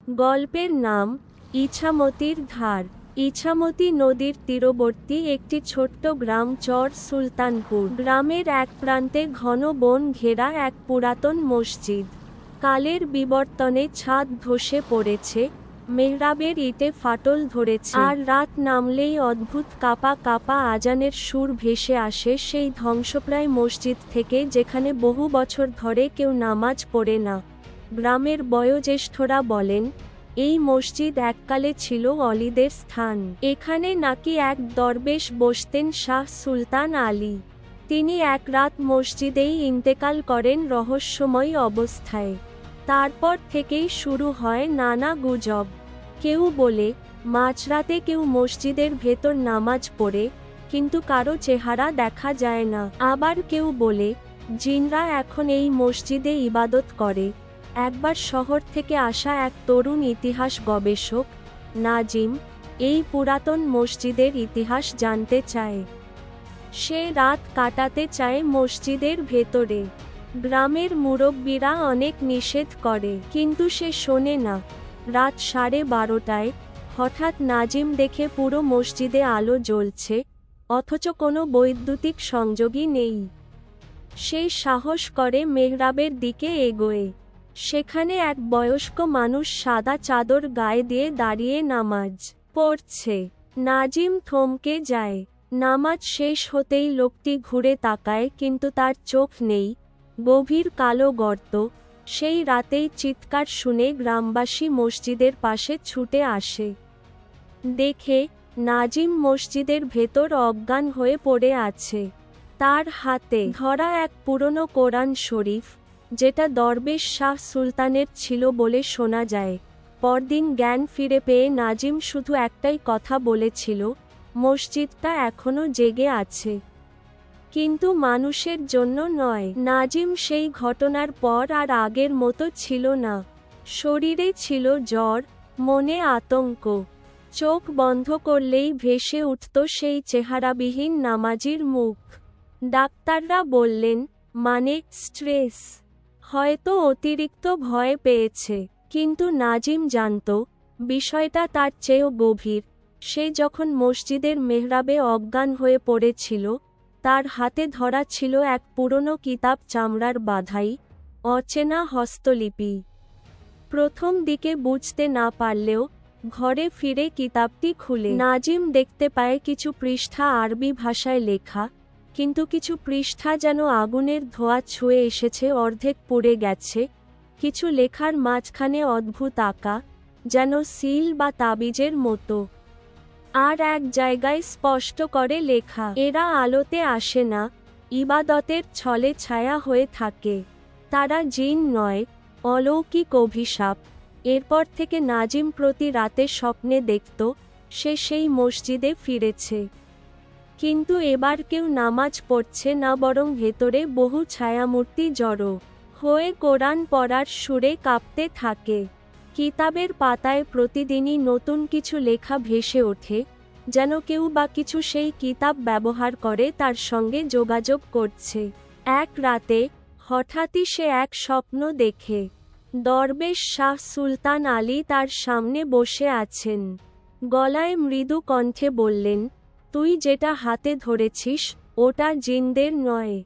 গল্পের নাম ইছামতির ধার। ইছামতি নদীর তীরবর্তী একটি ছোট্ট গ্রাম চর সুলতানপুর। গ্রামের এক প্রান্তে ঘন বন ঘেরা এক পুরাতন মসজিদ। কালের বিবর্তনে ছাদ ধসে পড়েছে, মেহরাবের ইটে ফাটল ধরেছে, আর রাত নামলেই অদ্ভুত কাপা কাপা আজানের সুর ভেসে আসে সেই ধ্বংসপ্রায় মসজিদ থেকে, যেখানে বহু বছর ধরে কেউ নামাজ পড়ে না। গ্রামের বয়োজ্যেষ্ঠরা বলেন, এই মসজিদ এককালে ছিল অলিদের স্থান। এখানে নাকি এক দরবেশ বসতেন, শাহ সুলতান আলী। তিনি এক রাত মসজিদেই ইন্তেকাল করেন রহস্যময় অবস্থায়। তারপর থেকেই শুরু হয় নানা গুজব। কেউ বলে মাঝরাতে কেউ মসজিদের ভেতর নামাজ পড়ে, কিন্তু কারো চেহারা দেখা যায় না। আবার কেউ বলে জিনরা এখন এই মসজিদে ইবাদত করে। একবার শহর থেকে আসা এক তরুণ ইতিহাস গবেষক নাজিম এই পুরাতন মসজিদের ইতিহাস জানতে চায়। সে রাত কাটাতে চায় মসজিদের ভেতরে। গ্রামের মুরব্বীরা অনেক নিষেধ করে, কিন্তু সে শোনে না। রাত 12:30টায় হঠাৎ নাজিম দেখে পুরো মসজিদে আলো জ্বলছে, অথচ কোনো বৈদ্যুতিক সংযোগই নেই। সে সাহস করে মেহরাবের দিকে এগোয়। সেখানে এক বয়স্ক মানুষ সাদা চাদর গায়ে দিয়ে দাঁড়িয়ে নামাজ পড়ছে। নাজিম থমকে যায়। নামাজ শেষ হতেই লোকটি ঘুরে তাকায়, কিন্তু তার চোখ নেই, গভীর কালো গর্ত। সেই রাতেই চিৎকার শুনে গ্রামবাসী মসজিদের পাশে ছুটে আসে। দেখে নাজিম মসজিদের ভেতর অজ্ঞান হয়ে পড়ে আছে। তার হাতে ধরা এক পুরনো কোরআন শরীফ, যেটা দরবেশ শাহ সুলতানের ছিল বলে শোনা যায়। পরদিন জ্ঞান ফিরে পেয়ে নাজিম শুধু একটাই কথা বলেছিল, মসজিদটা এখনো জেগে আছে, কিন্তু মানুষের জন্য নয়। নাজিম সেই ঘটনার পর আর আগের মতো ছিল না। শরীরে ছিল জ্বর, মনে আতঙ্ক। চোখ বন্ধ করলেই ভেসে উঠত সেই চেহারাবিহীন নামাজির মুখ। ডাক্তাররা বললেন, মানে স্ট্রেস, হয়তো অতিরিক্ত ভয় পেয়েছে। কিন্তু নাজিম জানত বিষয়টা তার চেয়েও গভীর। সে যখন মসজিদের মেহরাবে অজ্ঞান হয়ে পড়েছিল, তার হাতে ধরা ছিল এক পুরনো কিতাব, চামড়ার বাঁধাই, অচেনা হস্তলিপি। প্রথম দিকে বুঝতে না পারলেও ঘরে ফিরে কিতাবটি খুলে নাজিম দেখতে পায় কিছু পৃষ্ঠা আরবি ভাষায় লেখা, কিন্তু কিছু পৃষ্ঠা যেন আগুনের ধোঁয়া ছুঁয়ে এসেছে, অর্ধেক পুড়ে গেছে। কিছু লেখার মাঝখানে অদ্ভুত আঁকা, যেন সিল বা তাবিজের মতো। আর এক জায়গায় স্পষ্ট করে লেখা, এরা আলোতে আসে না, ইবাদতের ছলে ছায়া হয়ে থাকে। তারা জিন নয়, অলৌকিক অভিশাপ। এরপর থেকে নাজিম প্রতি রাতে স্বপ্নে দেখত সে সেই মসজিদে ফিরেছে, কিন্তু এবার কেউ নামাজ পড়ছে না, বরং ভেতরে বহু ছায়ামূর্তি জড়ো হয়ে কোরআন পড়ার সুরে কাঁপতে থাকে। কিতাবের পাতায় প্রতিদিনই নতুন কিছু লেখা ভেসে ওঠে, যেন কেউ বা কিছু সেই কিতাব ব্যবহার করে তার সঙ্গে যোগাযোগ করছে। এক রাতে হঠাৎই সে এক স্বপ্ন দেখে দরবেশ শাহ সুলতান আলী তার সামনে বসে আছেন। গলায় মৃদু কণ্ঠে বললেন, তুই যেটা হাতে ধরেছিস ওটা জিনদের নয়,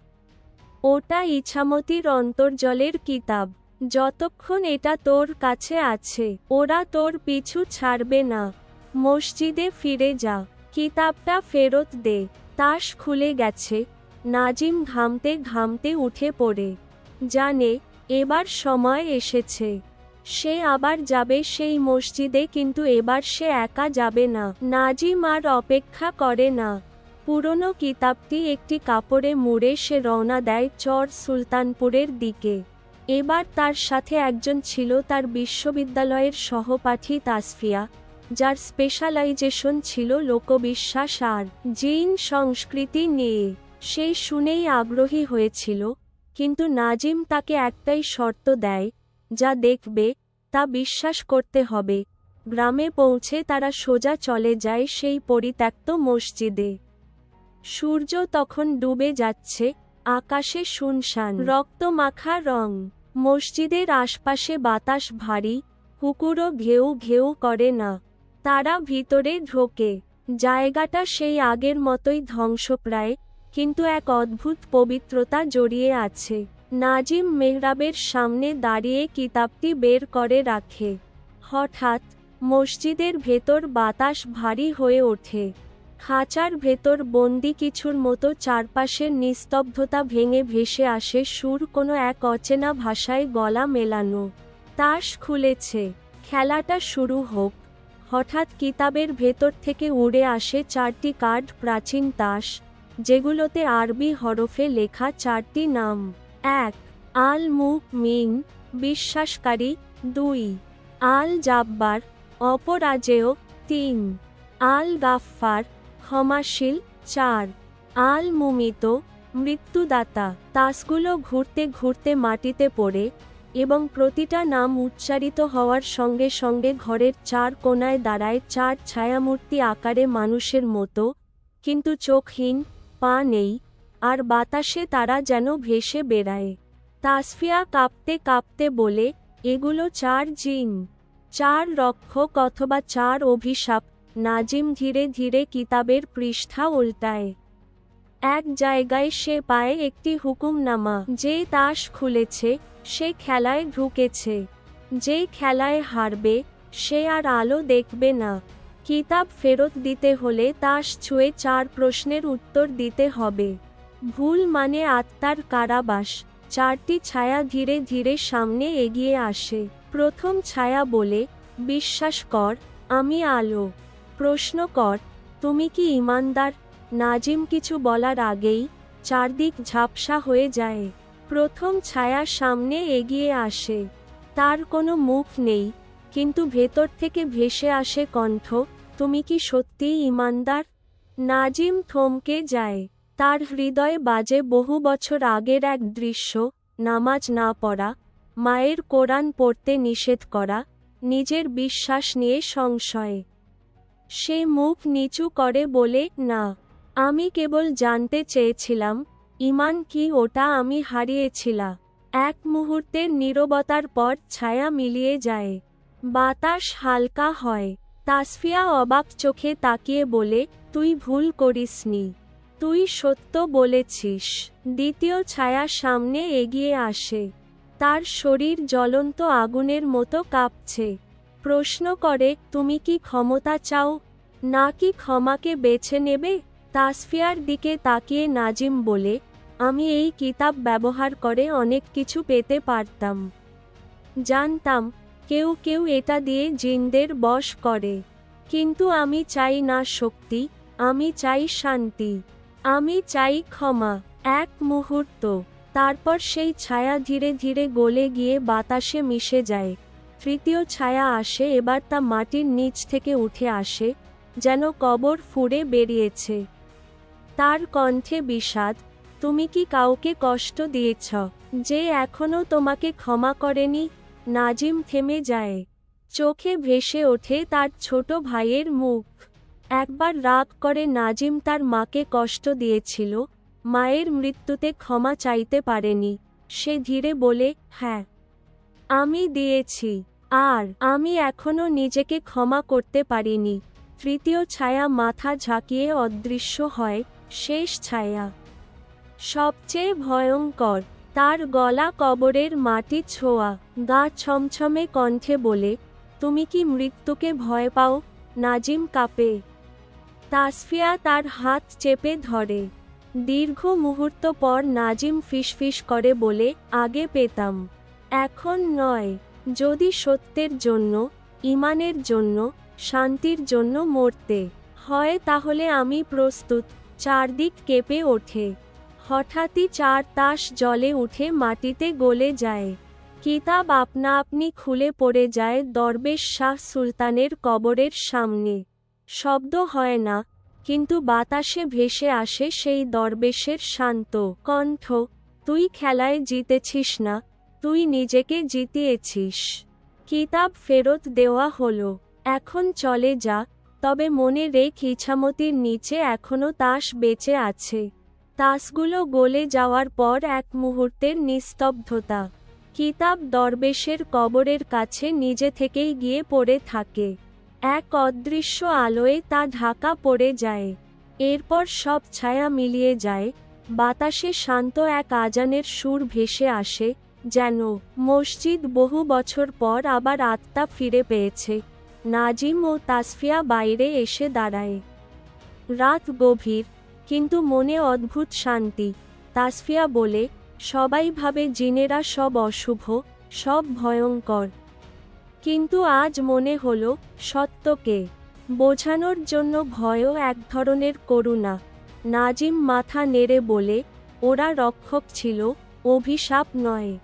ওটা ইছামতির অন্তর্জলের কিতাব। যতক্ষণ এটা তোর কাছে আছে, ওরা তোর পিছু ছাড়বে না। মসজিদে ফিরে যা, কিতাবটা ফেরত দে। তাস খুলে গেছে। নাজিম ঘামতে ঘামতে উঠে পড়ে জানে এবার সময় এসেছে। সে আবার যাবে সেই মসজিদে, কিন্তু এবার সে একা যাবে না। নাজিম আর অপেক্ষা করে না। পুরনো কিতাবটি একটি কাপড়ে মুড়ে সে রওনা দেয় চর সুলতানপুরের দিকে। এবার তার সাথে একজন ছিল তার বিশ্ববিদ্যালয়ের সহপাঠী তাসফিয়া, যার স্পেশালাইজেশন ছিল লোকবিশ্বাস আর জিন সংস্কৃতি নিয়ে। সে শুনেই আগ্রহী হয়েছিল, কিন্তু নাজিম তাকে একটাই শর্ত দেয়, যা দেখবে তা বিশ্বাস করতে হবে। গ্রামে পৌঁছে তারা সোজা চলে যায় সেই পরিত্যক্ত মসজিদে। সূর্য তখন ডুবে যাচ্ছে, আকাশে শুনশান রক্তমাখা রং। মসজিদের আশপাশে বাতাস ভারী, কুকুরও ঘেউ ঘেউ করে না। তারা ভিতরে ঢোকে। জায়গাটা সেই আগের মতোই ধ্বংসপ্রায়, কিন্তু এক অদ্ভুত পবিত্রতা জড়িয়ে আছে। নাজিম মেহরাবের সামনে দাঁড়িয়ে কিতাবটি বের করে রাখে। হঠাৎ মসজিদের ভেতর বাতাস ভারী হয়ে ওঠে। খাঁচার ভেতর বন্দি কিছুর মতো চারপাশের নিস্তব্ধতা ভেঙে ভেসে আসে সুর, কোনো এক অচেনা ভাষায় গলা মেলানো। তাস খুলেছে, খেলাটা শুরু হোক। হঠাৎ কিতাবের ভেতর থেকে উড়ে আসে 4টি কার্ড, প্রাচীন তাস, যেগুলোতে আরবি হরফে লেখা 4টি নাম। 1 আল মুমিন, বিশ্বাসকারী। 2 আল জাব্বার, অপরাজেয়। 3 আল গাফফার, ক্ষমাশীল। 4 আল মুমিত, মৃত্যুদাতা। তাসগুলো ঘুরতে ঘুরতে মাটিতে পড়ে, এবং প্রতিটা নাম উচ্চারিত হওয়ার সঙ্গে সঙ্গে ঘরের 4 কোণায় দাঁড়ায় 4 ছায়ামূর্তি, আকারে মানুষের মতো, কিন্তু চোখহীন, পা নেই, আর বাতাসে তারা যেন ভেসে বেড়ায়। তাসফিয়া কাঁপতে কাঁপতে বলে, এগুলো 4 জিন, 4 রক্ষক অথবা 4 অভিশাপ। নাজিম ধীরে ধীরে কিতাবের পৃষ্ঠা উল্টায়। এক জায়গায় সে পায় একটি হুকুমনামা। যে তাস খুলেছে সে খেলায় ঢুকেছে। যে খেলায় হারবে সে আর আলো দেখবে না। কিতাব ফেরত দিতে হলে তাস ছুঁয়ে 4 প্রশ্নের উত্তর দিতে হবে। ভুল মানে আত্মার কারাবাস। 4টি ছায়া ধীরে ধীরে সামনে এগিয়ে আসে। প্রথম ছায়া বলে, বিশ্বাস কর আমি আলো। প্রশ্ন কর, তুমি কি ঈমানদার? নাজিম কিছু বলার আগেই চারদিক ঝাপসা হয়ে যায়। প্রথম ছায়া সামনে এগিয়ে আসে। তার কোনো মুখ নেই, কিন্তু ভেতর থেকে ভেসে আসে কণ্ঠ, তুমি কি সত্যিই ঈমানদার? নাজিম থমকে যায়। তার হৃদয়ে বাজে বহু বছর আগের এক দৃশ্য, নামাজ না পড়া, মায়ের কোরআন পড়তে নিষেধ করা, নিজের বিশ্বাস নিয়ে সংশয়। সে মুখ নিচু করে বলে, না, আমি কেবল জানতে চেয়েছিলাম ঈমান কি, ওটা আমি হারিয়েছিলাম। এক মুহূর্তের নীরবতার পর ছায়া মিলিয়ে যায়। বাতাস হালকা হয়। তাসফিয়া অবাক চোখে তাকিয়ে বলে, তুই ভুল করিসনি, তুই সত্য বলেছিস। দ্বিতীয় ছায়া সামনে এগিয়ে আসে। তার শরীর জ্বলন্ত আগুনের মতো কাঁপছে। প্রশ্ন করে, তুমি কি ক্ষমতা চাও, নাকি ক্ষমাকে বেছে নেবে? তাসফিয়ার দিকে তাকিয়ে নাজিম বলে, আমি এই কিতাব ব্যবহার করে অনেক কিছু পেতে পারতাম। জানতাম কেউ কেউ এটা দিয়ে জিনদের বশ করে, কিন্তু আমি চাই না শক্তি, আমি চাই শান্তি, আমি চাই ক্ষমা। এক মুহূর্ত, তারপর সেই ছায়া ধীরে ধীরে গলে গিয়ে বাতাসে মিশে যায়। তৃতীয় ছায়া আসে, এবার তা মাটির নিচ থেকে উঠে আসে, যেন কবর ফুঁড়ে বেরিয়েছে। তার কণ্ঠে বিষাদ, তুমি কি কাউকে কষ্ট দিয়েছ, যে এখনো তোমাকে ক্ষমা করেনি? নাজিম থেমে যায়। চোখে ভেসে ওঠে তার ছোট ভাইয়ের মুখ। একবার রাগ করে নাজিম তার মাকে কষ্ট দিয়েছিল, মায়ের মৃত্যুতে ক্ষমা চাইতে পারেনি। সে ধীরে বলে, হ্যাঁ, আমি দিয়েছি, আর আমি এখনো নিজেকে ক্ষমা করতে পারিনি। তৃতীয় ছায়া মাথা ঝাঁকিয়ে অদৃশ্য হয়। শেষ ছায়া সবচেয়ে ভয়ঙ্কর। তার গলা কবরের মাটি ছোঁয়া, গা ছমছমে কণ্ঠে বলে, তুমি কি মৃত্যুকে ভয় পাও? নাজিম কাঁপে। তাসফিয়া তার হাত চেপে ধরে। দীর্ঘ মুহূর্ত পর নাজিম ফিসফিস করে বলে, আগে পেতাম, এখন নয়। যদি সত্যের জন্য, ঈমানের জন্য, শান্তির জন্য মরতে হয় তাহলে আমি প্রস্তুত। চারদিক কেঁপে ওঠে। হঠাৎই 4 তাস জলে উঠে মাটিতে গলে যায়। কিতাব আপনা আপনি খুলে পড়ে যায় দরবেশ শাহ সুলতানের কবরের সামনে। শব্দ হয় না, কিন্তু বাতাসে ভেসে আসে সেই দরবেশের শান্ত কণ্ঠ, তুই খেলায় জিতেছিস না, তুই নিজেকে জিতিয়েছিস। কিতাব ফেরত দেওয়া হলো। এখন চলে যা, তবে মনে রেখ ইছামতির নিচে এখনো তাস বেঁচে আছে। তাসগুলো গলে যাওয়ার পর এক মুহূর্তের নিস্তব্ধতা। কিতাব দরবেশের কবরের কাছে নিজে থেকেই গিয়ে পড়ে থাকে। এক অদৃশ্য আলোয় তা ঢাকা পড়ে যায়। এরপর সব ছায়া মিলিয়ে যায়। বাতাসে শান্ত এক আজানের সুর ভেসে আসে, যেন মসজিদ বহু বছর পর আবার আত্মা ফিরে পেয়েছে। নাজিম ও তাসফিয়া বাইরে এসে দাঁড়ায়। রাত গভীর, কিন্তু মনে অদ্ভুত শান্তি। তাসফিয়া বলে, সবাই ভাবে জিনেরা সব অশুভ, সব ভয়ঙ্কর। কিন্তু আজ মনে হলো, সত্যকে বোঝানোর জন্য ভয়ও এক ধরনের করুণা। নাজিম মাথা নেড়ে বলে, ওরা রক্ষক ছিল, অভিশাপ নয়।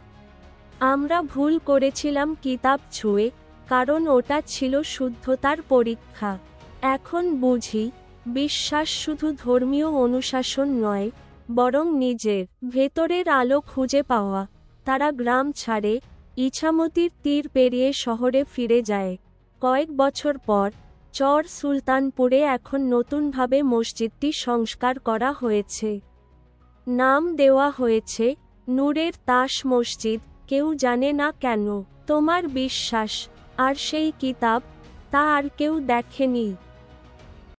আমরা ভুল করেছিলাম কিতাব ছুঁয়ে, কারণ ওটা ছিল শুদ্ধতার পরীক্ষা। এখন বুঝি, বিশ্বাস শুধু ধর্মীয় অনুশাসন নয়, বরং নিজের ভেতরের আলো খুঁজে পাওয়া। তারা গ্রাম ছাড়ে, ইছামতির তীর পেরিয়ে শহরে ফিরে যায়। কয়েক বছর পর চর সুলতানপুরে এখন নতুনভাবে মসজিদটি সংস্কার করা হয়েছে। নাম দেওয়া হয়েছে নূরের তাস মসজিদ। কেউ জানে না কেন। তোমার বিশ্বাস আর সেই কিতাব, তা আর কেউ দেখেনি।